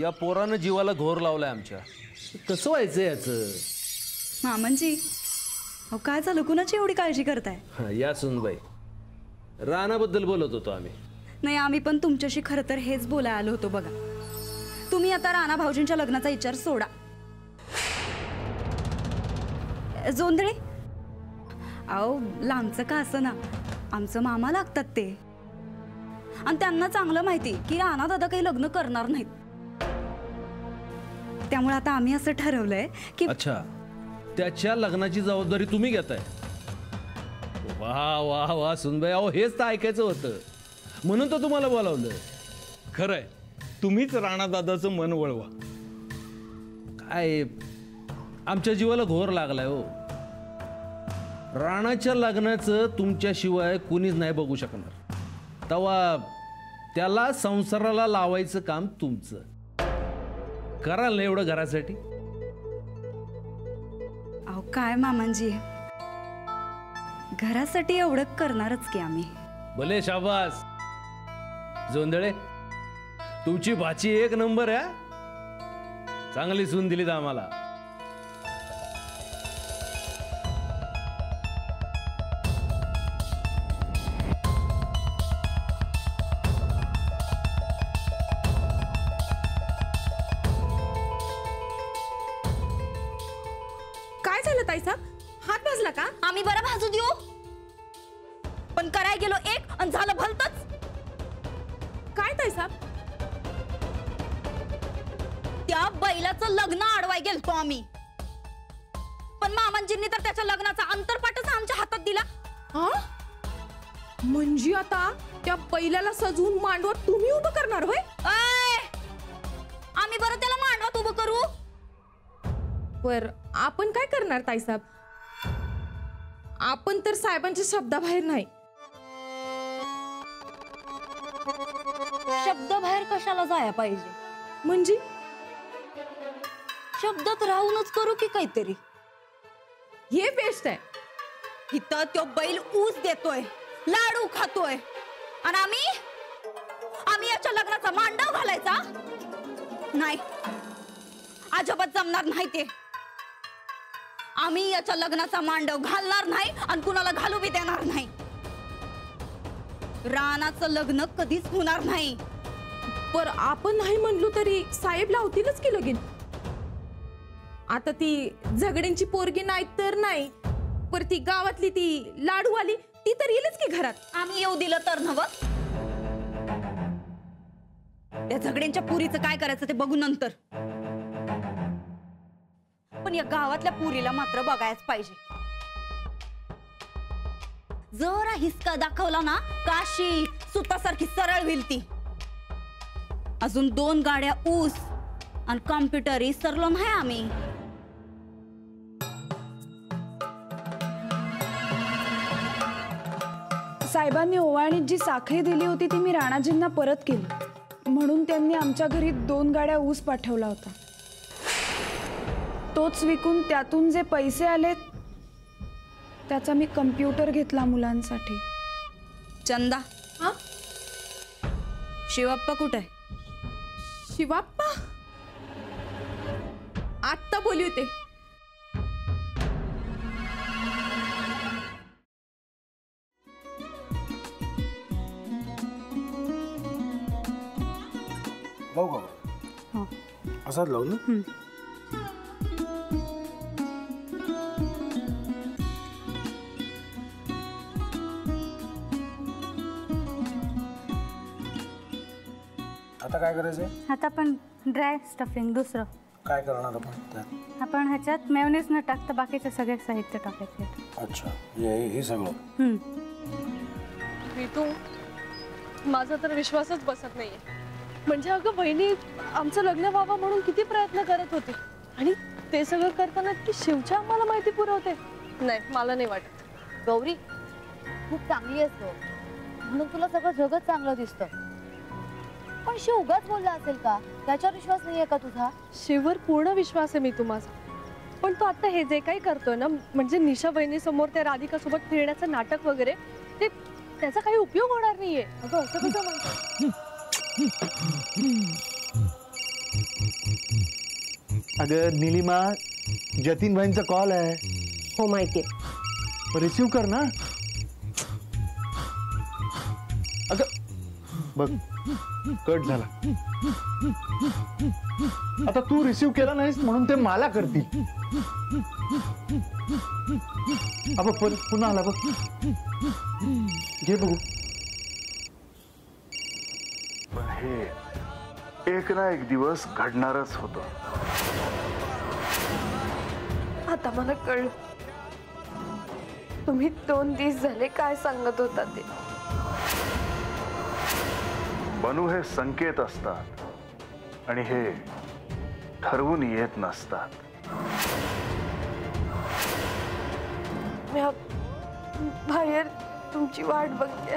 या पोरानं जीवाला घोर लावलाय आमच्या. कसं व्हायचं याचं? मामांजी अहो काय झालं, कुणाची एवढी काळजी करताय? या सुनबाई, रानाबद्दल बोलत होतो आम्ही. नाही, आम्ही पण तुमच्याशी खरं तर हेच बोलायला आलो होतो बघा. तुम्ही आता राणा भाऊजींच्या लग्नाचा विचार सोडा. जोंधळे अहो लांबचं का असं ना, आमचं मामा लागतात ते, आणि त्यांना चांगलं माहिती की राणा दादा काही लग्न करणार नाहीत. त्यामुळे आता आम्ही असं ठरवलंय की अच्छा, त्याच्या लग्नाची जबाबदारी तुम्ही घेताय? वा वा वा सुनबाई, अहो हेच तर ऐकायचं होतं, म्हणून तर तुम्हाला बोलावलं. खरंय, तुम्हीच राणा दादाचं मन वळवा. काय आमच्या जीवाला घोर लागलाय हो. राणाच्या लग्नाचं तुमच्याशिवाय कुणीच नाही बघू शकणार. तेव्हा त्याला संसाराला लावायचं काम तुमचं. कराल ना एवढं घरासाठी? अहो काय मामांजी, घरासाठी एवढं करणारच की आम्ही. भले शाबास. जोंधळे, तुमची भाची एक नंबर आहे. चांगली सून दिलीत आम्हाला. काय झालं ताईसाहेब, हात भाजला का? आम्ही बरं भाजू देऊ, पण कराय गेलो एक आणि झालं भलतच. काय ताईसाहेब? त्या बैलाचं लग्न अडवाय गेलतो आम्ही, पण मामांजींनी तर त्याच्या लग्नाचा अंतरपाठच आमच्या हातात दिला. हा, म्हणजे आता त्या बैलाला सजवून मांडवत तुम्ही उभं करणार होय? आम्ही बरं त्याला मांडवत उभं करू? बर, आपण काय करणार ताईसाहेब? आपण तर साहेबांच्या शब्दाबाहेर नाही. शब्द बाहेर कशाला जाया पाहिजे? म्हणजे शब्दात राहूनच करू की काहीतरी. हे बेस्ट आहे. इथं तो बैल ऊस देतोय, लाडू खातोय, आणि आम्ही याच्या लग्नाचा मांडव घालायचा? नाही, अजिबात जमणार नाही ते. आम्ही याच्या लग्नाचा मांडव घालणार नाही आणि कुणाला घालू बी देणार नाही. राणाचं लग्न कधीच होणार नाही. पर आपण नाही म्हणलो तरी साहेब लावतीलच की लगीन. आता ती झगड्यांची पोरगी नाही तर नाही, पर ती गावातली ती लाडूवाली ती तर येईलच की घरात. आम्ही येऊ दिलं तर नव. त्या झगड्यांच्या पुरीचं काय करायचं ते बघू नंतर, पण या गावातल्या पुरीला मात्र बघायच पाहिजे. जरा हिसका दाखवला ना, काशी सुतासारखी सरळ होईल ती. अजून 2 गाड्या ऊस आणि कॉम्प्युटरही सरलो नाही आम्ही. साहेबांनी ओवाळणीत जी साखळी दिली होती ती मी राणाजींना परत केली, म्हणून त्यांनी आमच्या घरी 2 गाड्या ऊस पाठवला होता. तोच विकून त्यातून जे पैसे आले त्याचा मी कम्प्युटर घेतला मुलांसाठी. चंदा, हा, शिवप्पा कुठे? शिवाप्पा आत्ता बोली होते. लावू का? असाच लावू ना. आता काय करायचंय? आता आपण ड्राय स्टफिंग दुसरं काय करणार आपण त्यात? आपण ह्याच्यात मेयोनीज न टाकता बाकीचे सगळे साहित्य टाकायचे. अच्छा, हे सगळं. ऋतू, माझा तर विश्वासच बसत नाहीये. म्हणजे अगं बहिणी आमचं लग्न व्हावं म्हणून किती प्रयत्न करत होती, आणि ते सगळं करताना ती शिवच्या आम्हाला माहिती पुरवते. नाही, मला नाही वाटत. गौरी खूप चांगली असतो म्हणून तुला सगळं जगत चांगलं दिसतं, पण शिव उगाच बोलला असेल का? त्याच्यावर विश्वास नाहीये का तुझा? शिववर पूर्ण विश्वास आहे मी तुम्हाला, पण तो आता हे जे काही करतोय ना, म्हणजे निशा बहिणी समोर त्या राधिका सोबत फिरण्याचं नाटक वगैरे, ते त्याचा काही उपयोग होणार नाहीये. अगं असं कसं म्हणतो? अगं निलिमा, जतीन भाईंचा कॉल आहे. हो माहितीये. रिसीव कर ना. अगं बघ, कट झाला. आता तू रिसीव केला नाहीस म्हणून ते मला करतील. अब पुन्हा आला बघ. घे बघू. पण हे एक ना एक दिवस घडणारच होतं. आता मला कळलं तुम्ही 2 दिवस झाले काय सांगत होता ते. बनू हे संकेत असतात आणि हे ठरवून येत नसतात. मी बाहेर तुमची वाट बघते.